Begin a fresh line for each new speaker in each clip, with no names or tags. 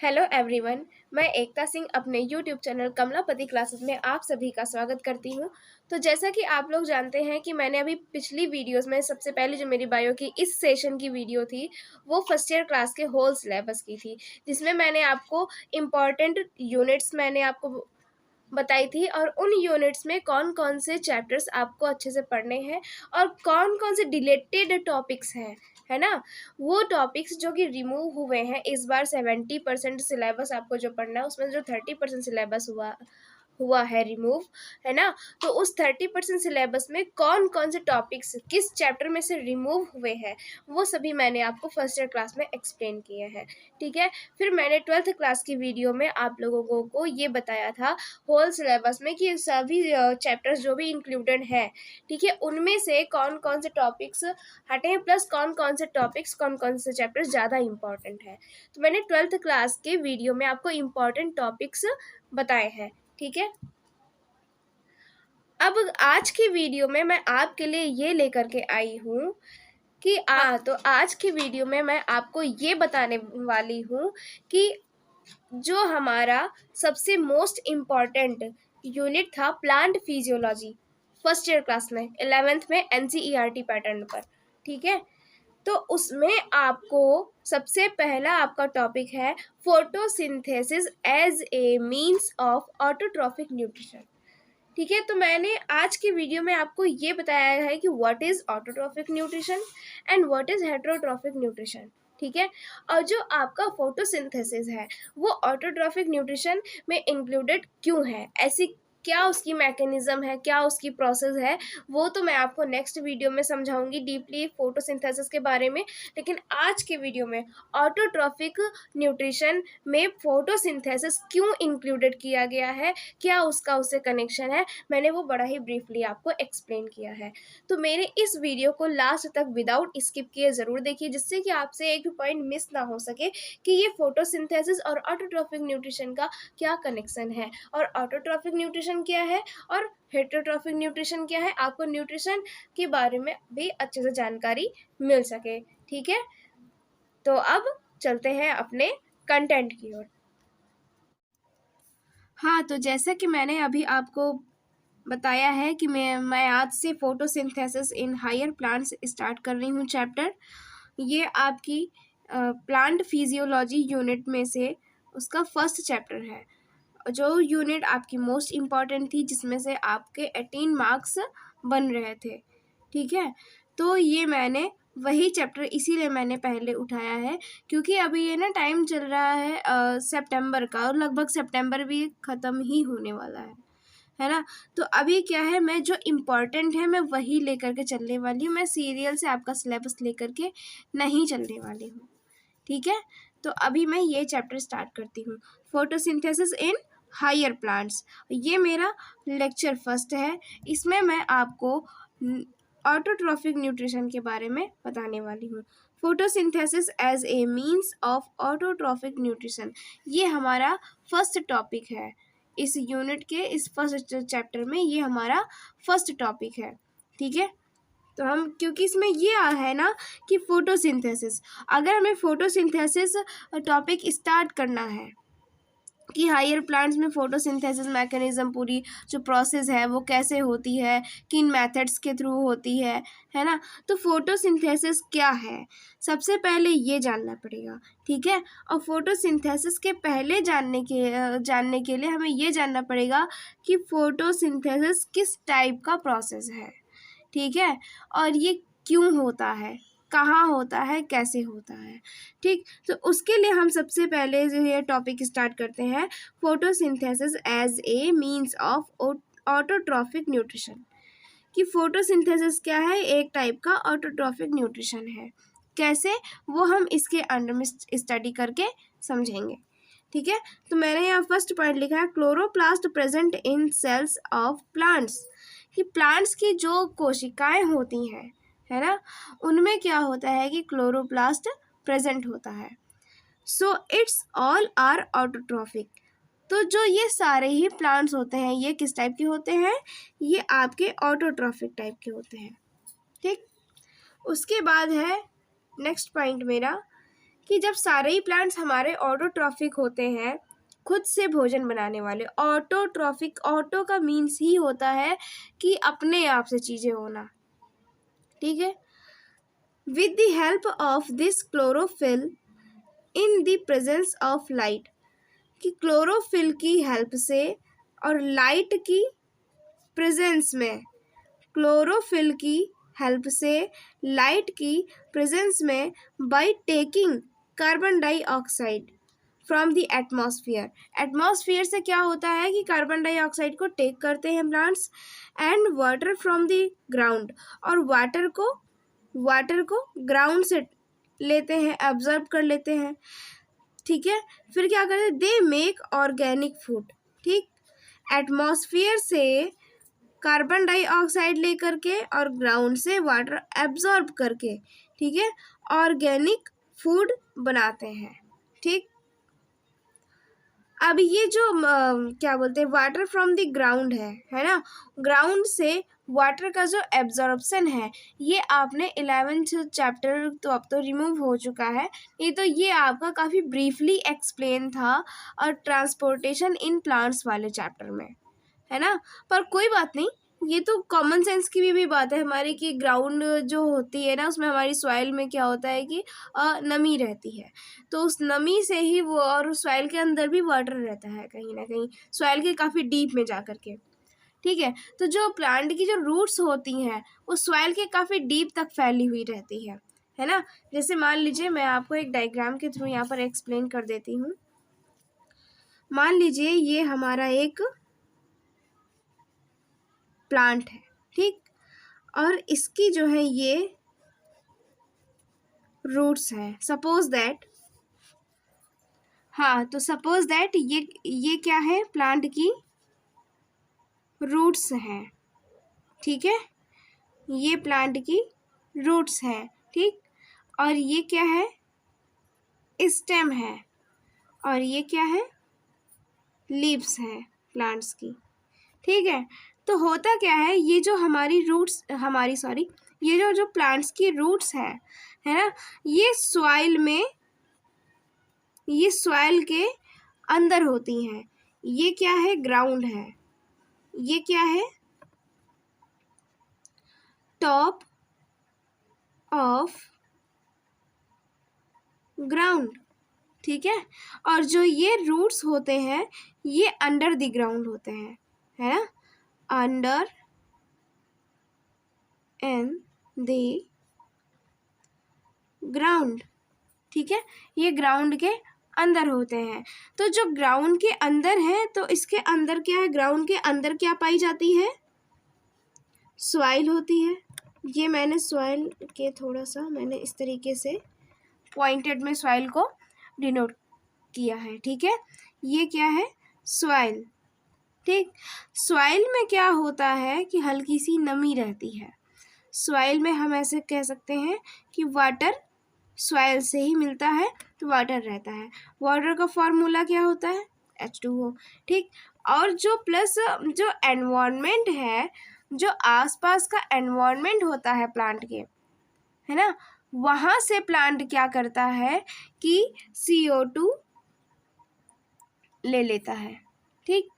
Hello everyone. मैं एकता सिंह अपने YouTube channel Kamlapati classes में आप सभी का स्वागत करती हूं। तो जैसा कि आप लोग जानते हैं कि मैंने अभी पिछली वीडियोस में सबसे पहले जो मेरी बायो की इस सेशन की वीडियो थी वो फर्स्ट ईयर क्लास के होल सिलेबस की थी, जिसमें मैंने आपको इम्पॉर्टेंट यूनिट्स मैंने आपको बताई थी और उन यूनिट्स में कौन कौन से चैप्टर्स आपको अच्छे से पढ़ने हैं और कौन कौन से डिलेटेड टॉपिक्स हैं, है ना। वो टॉपिक्स जो कि रिमूव हुए हैं इस बार 70% सिलेबस आपको जो पढ़ना है उसमें जो 30% सिलेबस हुआ है रिमूव, है ना। तो उस 30% सिलेबस में कौन कौन से टॉपिक्स किस चैप्टर में से रिमूव हुए हैं वो सभी मैंने आपको फर्स्ट ईयर क्लास में एक्सप्लेन किए हैं, ठीक है। फिर मैंने 12th क्लास की वीडियो में आप लोगों को ये बताया था होल सिलेबस में कि सभी चैप्टर्स जो भी इंक्लूडेड हैं, ठीक है, उनमें से कौन कौन से टॉपिक्स हटे हैं प्लस कौन कौन से टॉपिक्स कौन कौन से चैप्टर्स ज़्यादा इंपॉर्टेंट है। तो मैंने 12th क्लास के वीडियो में आपको इम्पॉर्टेंट टॉपिक्स बताए हैं, ठीक है। अब आज की वीडियो में मैं आपके लिए ये लेकर के आई हूँ कि तो आज की वीडियो में मैं आपको ये बताने वाली हूँ कि जो हमारा सबसे मोस्ट इम्पॉर्टेंट यूनिट था plant physiology first year class में 11th में एनसीईआरटी पैटर्न पर, ठीक है। तो उसमें आपको सबसे पहला आपका टॉपिक है photosynthesis as a means of autotrophic nutrition, ठीक है। तो मैंने आज की वीडियो में आपको ये बताया है कि what is autotrophic nutrition and what is heterotrophic nutrition, ठीक है। और जो आपका फोटोसिंथेसिस है वो ऑटोट्रॉफिक न्यूट्रिशन में इंक्लूडेड क्यों है, ऐसी क्या उसकी मैकेनिज्म है, क्या उसकी प्रोसेस है, वो तो मैं आपको नेक्स्ट वीडियो में समझाऊंगी डीपली फोटोसिंथेसिस के बारे में। लेकिन आज के वीडियो में ऑटोट्रॉफिक न्यूट्रिशन में फोटोसिंथेसिस क्यों इंक्लूडेड किया गया है, क्या उसका उससे कनेक्शन है, मैंने वो बड़ा ही ब्रीफली आपको एक्सप्लेन किया है। तो मेरे इस वीडियो को लास्ट तक विदाउट स्किप किए ज़रूर देखिए, जिससे कि आपसे एक भी पॉइंट मिस ना हो सके कि ये फोटोसिंथेसिस और ऑटोट्रॉफिक न्यूट्रिशन का क्या कनेक्शन है और ऑटोट्रॉफिक न्यूट्रिशन क्या है और हेटेरोट्रॉफिक न्यूट्रिशन क्या है, आपको न्यूट्रिशन के बारे में भी अच्छे से जानकारी मिल सके, ठीक है। तो अब चलते हैं अपने कंटेंट की ओर। हाँ, तो जैसा कि मैंने अभी आपको बताया है कि मैं आज से photosynthesis in higher plants start कर रही हूँ चैप्टर। ये आपकी प्लांट फिजियोलॉजी यूनिट में से उसका फर्स्ट चैप्टर है, जो यूनिट आपकी मोस्ट इम्पॉर्टेंट थी, जिसमें से आपके 18 मार्क्स बन रहे थे, ठीक है। तो ये मैंने वही चैप्टर इसीलिए मैंने पहले उठाया है क्योंकि अभी ये ना टाइम चल रहा है सितंबर का और लगभग सितंबर भी ख़त्म ही होने वाला है ना। तो अभी क्या है, मैं जो इम्पॉर्टेंट है मैं वही लेकर के चलने वाली हूँ, मैं सीरियल से आपका सिलेबस लेकर के नहीं चलने वाली हूँ, ठीक है। तो अभी मैं ये चैप्टर स्टार्ट करती हूँ, फोटोसिंथेसिस इन हायर प्लांट्स। ये मेरा लेक्चर फर्स्ट है, इसमें मैं आपको ऑटोट्रॉफिक न्यूट्रिशन के बारे में बताने वाली हूँ। Photosynthesis as a means of autotrophic nutrition, ये हमारा फर्स्ट टॉपिक है इस यूनिट के, इस फर्स्ट चैप्टर में ये हमारा फर्स्ट टॉपिक है, ठीक है। तो हम क्योंकि इसमें ये है ना कि फोटोसिंथेसिस, अगर हमें फोटोसिंथेसिस टॉपिक स्टार्ट करना है कि हायर प्लांट्स में फोटोसिंथेसिस मैकेनिज्म पूरी जो प्रोसेस है वो कैसे होती है, किन मेथड्स के थ्रू होती है ना। तो फोटोसिंथेसिस क्या है सबसे पहले ये जानना पड़ेगा, ठीक है। और फोटोसिंथेसिस के पहले जानने के लिए हमें ये जानना पड़ेगा कि फोटोसिंथेसिस किस टाइप का प्रोसेस है, ठीक है, और ये क्यों होता है, कहाँ होता है, कैसे होता है, ठीक। तो उसके लिए हम सबसे पहले जो ये टॉपिक स्टार्ट करते हैं, photosynthesis as a means of autotrophic nutrition, कि फोटोसिंथेसिस क्या है, एक टाइप का ऑटोट्रॉफिक न्यूट्रिशन है, कैसे वो हम इसके अंडर में स्टडी करके समझेंगे, ठीक है। तो मैंने यहाँ फर्स्ट पॉइंट लिखा है chloroplast present in cells of plants, कि प्लांट्स की जो कोशिकाएं होती हैं, है ना, उनमें क्या होता है कि क्लोरोप्लास्ट प्रेजेंट होता है। So it's all are autotrophic, तो जो ये सारे ही प्लांट्स होते हैं ये किस टाइप के होते हैं, ये आपके ऑटोट्रॉफिक टाइप के होते हैं, ठीक। उसके बाद है नेक्स्ट पॉइंट मेरा कि जब सारे ही प्लांट्स हमारे ऑटोट्रॉफिक होते हैं, खुद से भोजन बनाने वाले। ऑटोट्रॉफिक, ऑटो का मीन्स ही होता है कि अपने आप से चीज़ें होना, ठीक है। With the help of this chlorophyll in the presence of light, कि क्लोरोफिल की हेल्प से और लाइट की प्रेजेंस में, क्लोरोफिल की हेल्प से लाइट की प्रेजेंस में, by taking carbon dioxide from the atmosphere. Atmosphere से क्या होता है कि कार्बन डाइऑक्साइड को टेक करते हैं plants, and water from the ground, और वाटर को ग्राउंड से लेते हैं, एब्जॉर्ब कर लेते हैं, ठीक है। फिर क्या करते हैं, दे मेक ऑर्गेनिक फूड, ठीक। एटमॉस्फेयर से कार्बन डाइऑक्साइड लेकर के और ग्राउंड से वाटर एब्जॉर्ब करके, ठीक है, ऑर्गेनिक फूड बनाते हैं, ठीक। अब ये जो क्या बोलते हैं, वाटर फ्रॉम द ग्राउंड है ना, ग्राउंड से वाटर का जो एब्जॉर्प्शन है, ये आपने 11th चैप्टर तो अब तो रिमूव हो चुका है, नहीं तो ये आपका काफ़ी ब्रीफली एक्सप्लेन था और ट्रांसपोर्टेशन इन प्लांट्स वाले चैप्टर में, है ना। पर कोई बात नहीं, ये तो कॉमन सेंस की भी बात है हमारी, कि ग्राउंड जो होती है ना, उसमें हमारी सॉइल में क्या होता है कि नमी रहती है, तो उस नमी से ही वो, और सॉइल के अंदर भी वाटर रहता है कहीं ना कहीं, सॉइल के काफ़ी डीप में जा कर के, ठीक है। तो जो प्लांट की जो रूट्स होती हैं वो सॉइल के काफ़ी डीप तक फैली हुई रहती है ना। जैसे मान लीजिए, मैं आपको एक डायग्राम के थ्रू यहाँ पर एक्सप्लेन कर देती हूँ। मान लीजिए ये हमारा एक प्लांट है, ठीक, और इसकी जो है ये रूट्स है, सपोज दैट, हाँ, तो सपोज दैट ये क्या है, प्लांट की रूट्स हैं, ठीक है, ये प्लांट की रूट्स है, ठीक। और ये क्या है, स्टेम है, और ये क्या है, लीव्स है प्लांट्स की, ठीक है। तो होता क्या है, ये जो हमारी रूट्स, ये जो प्लांट्स की रूट्स है ना, ये सॉइल के अंदर होती हैं। ये क्या है, ग्राउंड है, ये क्या है, टॉप ऑफ ग्राउंड, ठीक है। और जो ये रूट्स होते हैं ये अंडर द ग्राउंड होते हैं, है ना, अंडर इन द ग्राउंड, ठीक है, ये ग्राउंड के अंदर होते हैं। तो जो ग्राउंड के अंदर है, तो इसके अंदर क्या है, ग्राउंड के अंदर क्या पाई जाती है, सॉइल होती है। ये मैंने सॉइल के थोड़ा सा मैंने इस तरीके से पॉइंटेड में सॉइल को डिनोट किया है, ठीक है। ये क्या है, सॉइल, ठीक। सॉइल में क्या होता है कि हल्की सी नमी रहती है। सॉइल में हम ऐसे कह सकते हैं कि वाटर सॉइल से ही मिलता है, तो वाटर रहता है। वाटर का फॉर्मूला क्या होता है, H2O, ठीक। और जो प्लस जो एनवायरनमेंट है, जो आसपास का एनवायरनमेंट होता है प्लांट के, है ना, वहाँ से प्लांट क्या करता है कि CO2 ले लेता है, ठीक।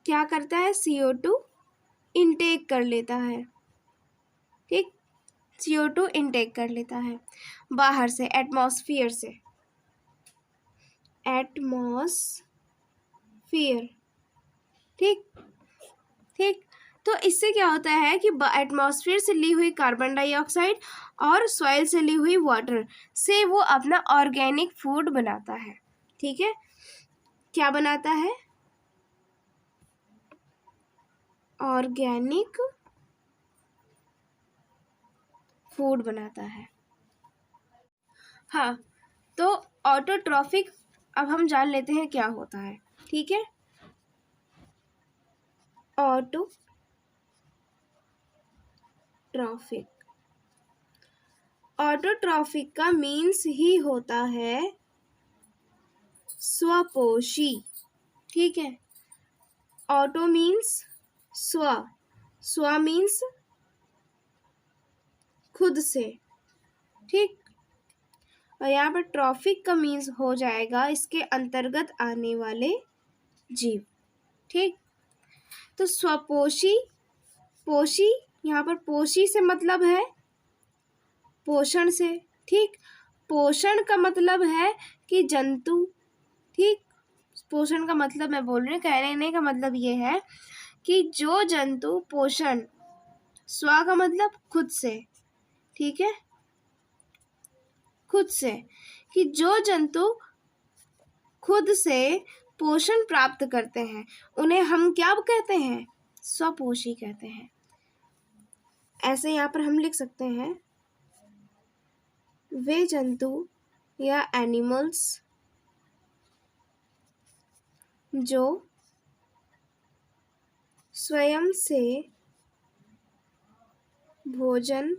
क्या करता है, CO2 इनटेक कर लेता है, ठीक। CO2 इनटेक कर लेता है बाहर से, एटमॉस्फेयर से, एटमॉस्फेयर, ठीक ठीक। तो इससे क्या होता है कि एटमॉस्फेयर से ली हुई कार्बन डाइऑक्साइड और सॉइल से ली हुई वाटर से वो अपना ऑर्गेनिक फूड बनाता है, ठीक है। क्या बनाता है, ऑर्गेनिक फूड बनाता है। हाँ, तो ऑटोट्रॉफिक अब हम जान लेते हैं क्या होता है, ठीक है। ऑटोट्रॉफिक का मीन्स ही होता है स्वपोषी, ठीक है। ऑटो मीन्स स्व मीन्स खुद से, ठीक। और यहाँ पर ट्रॉफिक का मीन्स हो जाएगा इसके अंतर्गत आने वाले जीव। ठीक, तो स्वपोषी, पोषी, यहाँ पर पोषी से मतलब है पोषण से। ठीक, पोषण का मतलब है कि जंतु। ठीक, पोषण का मतलब मैं बोल रही हूँ, कहने का मतलब ये है कि जो जंतु पोषण, स्व का मतलब खुद से, ठीक है, खुद से, कि जो जंतु खुद से पोषण प्राप्त करते हैं उन्हें हम क्या कहते हैं? स्वपोषी कहते हैं। ऐसे यहाँ पर हम लिख सकते हैं, वे जंतु या एनिमल्स जो स्वयं से भोजन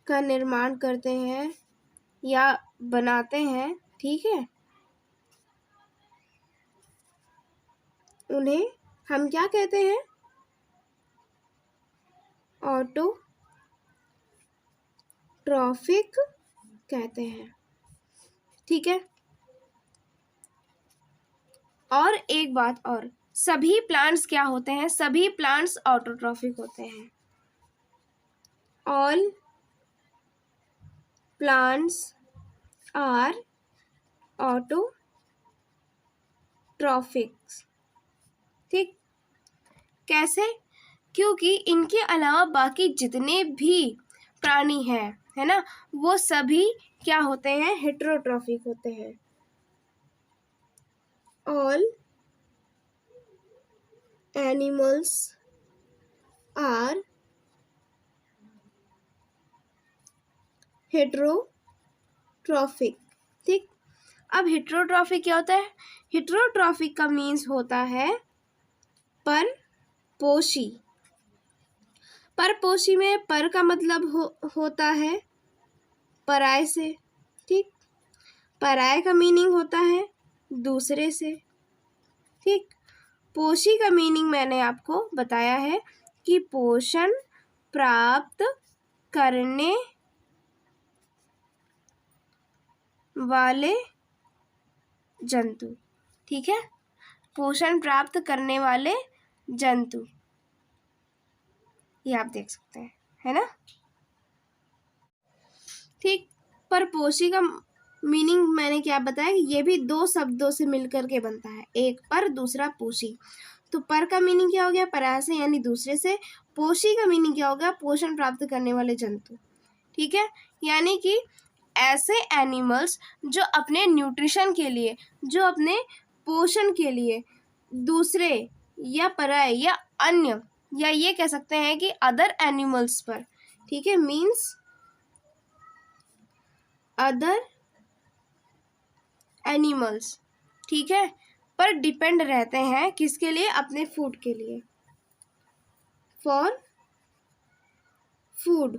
का निर्माण करते हैं या बनाते हैं, ठीक है, उन्हें हम क्या कहते हैं? ऑटोट्रॉफिक कहते हैं। ठीक है, और एक बात और, सभी प्लांट्स क्या होते हैं? सभी प्लांट्स ऑटोट्रॉफिक होते हैं। All plants are autotrophics. ठीक, कैसे? क्योंकि इनके अलावा बाकी जितने भी प्राणी हैं, है ना, वो सभी क्या होते हैं? हेटेरोट्रॉफिक होते हैं। All animals are heterotrophic. ठीक, अब हेटेरोट्रॉफिक क्या होता है? हेटेरोट्रॉफिक का मीन्स होता है परपोषी। परपोषी में पर का मतलब होता है पराय से। ठीक, पराय का मीनिंग होता है दूसरे से। ठीक, पोषी का मीनिंग मैंने आपको बताया है कि पोषण प्राप्त करने वाले जंतु। ठीक है, पोषण प्राप्त करने वाले जंतु, ये आप देख सकते हैं, है ना। ठीक, परपोषी का मीनिंग मैंने क्या बताया कि ये भी दो शब्दों से मिलकर के बनता है, एक पर दूसरा पोषी। तो पर का मीनिंग क्या हो गया? पराय से यानी दूसरे से। पोषी का मीनिंग क्या हो गया? पोषण प्राप्त करने वाले जंतु। ठीक है, यानी कि ऐसे एनिमल्स जो अपने न्यूट्रिशन के लिए, जो अपने पोषण के लिए दूसरे या पराय या अन्य, या ये कह सकते हैं कि अदर एनिमल्स पर, ठीक है, मीन्स अदर एनिमल्स, ठीक है, पर डिपेंड रहते हैं। किसके लिए? अपने फूड के लिए, फॉर फूड।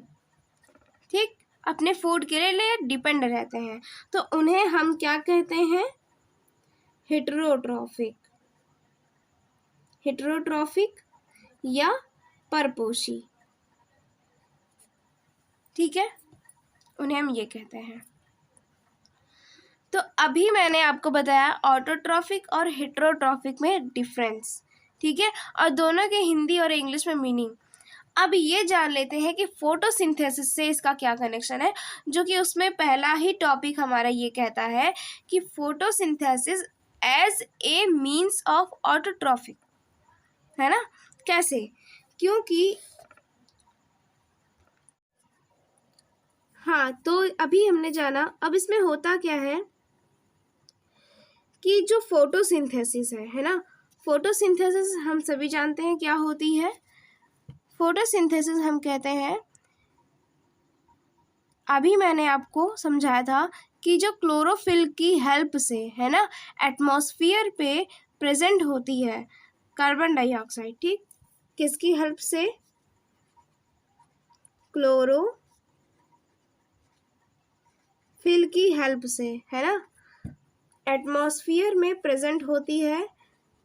ठीक, अपने फूड के लिए डिपेंड रहते हैं, तो उन्हें हम क्या कहते हैं? हेटेरोट्रॉफिक। हेटेरोट्रॉफिक या परपोषी। ठीक है, उन्हें हम ये कहते हैं। तो अभी मैंने आपको बताया ऑटोट्रॉफिक और हेटेरोट्रॉफिक में डिफरेंस। ठीक है, और दोनों के हिंदी और इंग्लिश में मीनिंग। अब ये जान लेते हैं कि फोटोसिंथेसिस से इसका क्या कनेक्शन है, जो कि उसमें पहला ही टॉपिक हमारा ये कहता है कि photosynthesis as a means of autotrophic, है ना। कैसे? क्योंकि हाँ, तो अभी हमने जाना, अब इसमें होता क्या है कि जो फोटोसिंथेसिस है ना, फोटोसिंथेसिस हम सभी जानते हैं क्या होती है। फोटोसिंथेसिस हम कहते हैं, अभी मैंने आपको समझाया था कि जो क्लोरोफिल की हेल्प से, है ना, एटमॉस्फेयर पे प्रेजेंट होती है कार्बन डाइऑक्साइड। ठीक, किसकी हेल्प से? क्लोरोफिल की हेल्प से, है ना, एटमॉस्फेयर में प्रेजेंट होती है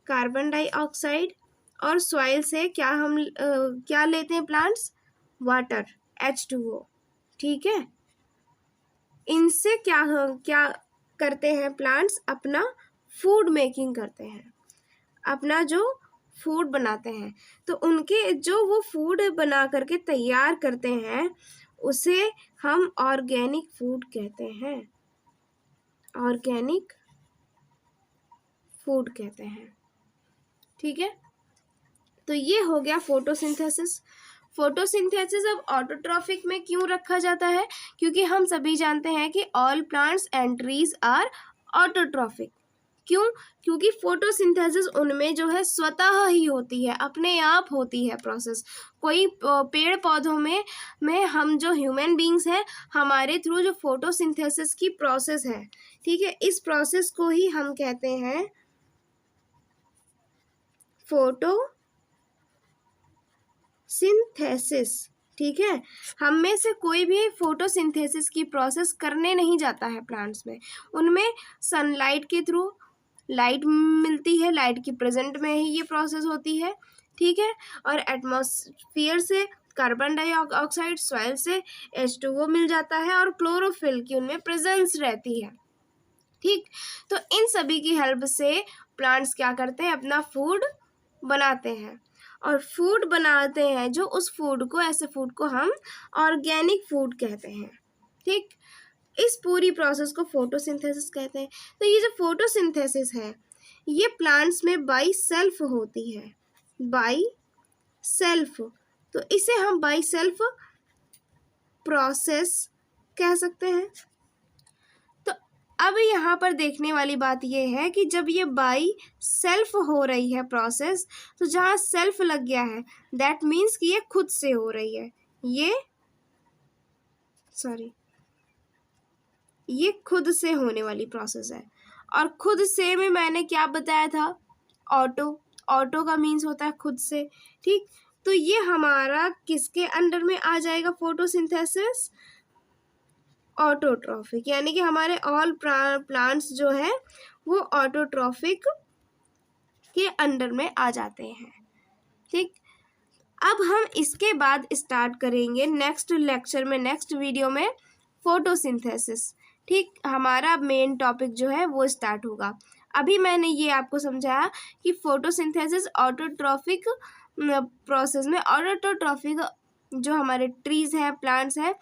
कार्बन डाइऑक्साइड, और सॉइल से क्या हम क्या लेते हैं प्लांट्स? Water, H2O। ठीक है, इनसे क्या क्या करते हैं प्लांट्स, अपना फूड मेकिंग करते हैं, अपना जो फूड बनाते हैं। तो उनके जो वो फूड बना करके तैयार करते हैं उसे हम ऑर्गेनिक फूड कहते हैं, ऑर्गेनिक फूड कहते हैं। ठीक है, तो ये हो गया फोटोसिंथेसिस। फोटोसिंथेसिस अब ऑटोट्रॉफिक में क्यों रखा जाता है? क्योंकि हम सभी जानते हैं कि all plants and trees are autotrophic. क्यों? क्योंकि फोटोसिंथेसिस उनमें जो है स्वतः ही होती है, अपने आप होती है प्रोसेस। कोई पेड़ पौधों में हम जो ह्यूमन बींग्स हैं, हमारे थ्रू जो फोटोसिंथेसिस की प्रोसेस है, ठीक है, इस प्रोसेस को ही हम कहते हैं फोटोसिंथेसिस। ठीक है, हम में से कोई भी फोटोसिंथेसिस की प्रोसेस करने नहीं जाता है प्लांट्स में। उनमें सनलाइट के थ्रू लाइट मिलती है, लाइट की प्रेजेंट में ही ये प्रोसेस होती है। ठीक है, और एटमॉस्फेयर से कार्बन डाइऑक्साइड, सॉइल से H2O मिल जाता है और क्लोरोफिल की उनमें प्रेजेंस रहती है। ठीक, तो इन सभी की हेल्प से प्लांट्स क्या करते हैं, अपना फूड बनाते हैं। और फूड बनाते हैं जो, उस फूड को, ऐसे फूड को हम ऑर्गेनिक फूड कहते हैं। ठीक, इस पूरी प्रोसेस को फोटोसिंथेसिस कहते हैं। तो ये जो फोटोसिंथेसिस है ये प्लांट्स में बाय सेल्फ होती है, बाय सेल्फ। तो इसे हम बाय सेल्फ प्रोसेस कह सकते हैं। तो अब यहाँ पर देखने वाली बात यह है कि जब ये बाय सेल्फ हो रही है प्रोसेस, तो जहाँ सेल्फ लग गया है दैट मीन्स कि ये खुद से हो रही है, ये खुद से होने वाली प्रोसेस है। और खुद से में मैंने क्या बताया था, ऑटो का मीन्स होता है खुद से। ठीक, तो ये हमारा किसके अंडर में आ जाएगा फोटोसिंथेसिस? ऑटोट्रॉफिक, यानी कि हमारे ऑल प्लांट्स जो है वो ऑटोट्रॉफिक के अंडर में आ जाते हैं। ठीक, अब हम इसके बाद स्टार्ट करेंगे नेक्स्ट लेक्चर में, नेक्स्ट वीडियो में फोटोसिंथेसिस। ठीक, हमारा मेन टॉपिक जो है वो स्टार्ट होगा। अभी मैंने ये आपको समझाया कि फोटोसिंथेसिस ऑटोट्रॉफिक प्रोसेस में, ऑटोट्रॉफिक जो हमारे ट्रीज हैं, प्लांट्स हैं,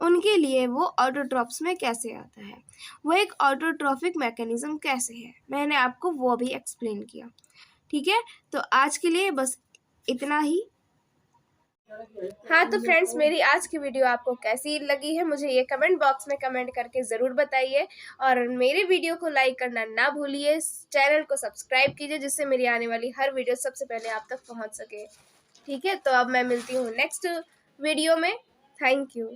उनके लिए वो ऑटोट्रॉफ्स में कैसे आता है, वो एक ऑटोट्रॉफिक मैकेनिज्म कैसे है, मैंने आपको वो भी एक्सप्लेन किया। ठीक है, तो आज के लिए बस इतना ही। हाँ, तो फ्रेंड्स, मेरी आज की वीडियो आपको कैसी लगी है मुझे ये कमेंट बॉक्स में कमेंट करके ज़रूर बताइए। और मेरे वीडियो को लाइक करना ना भूलिए, चैनल को सब्सक्राइब कीजिए जिससे मेरी आने वाली हर वीडियो सबसे पहले आप तक पहुंच सके। ठीक है, तो अब मैं मिलती हूँ नेक्स्ट वीडियो में। Thank you.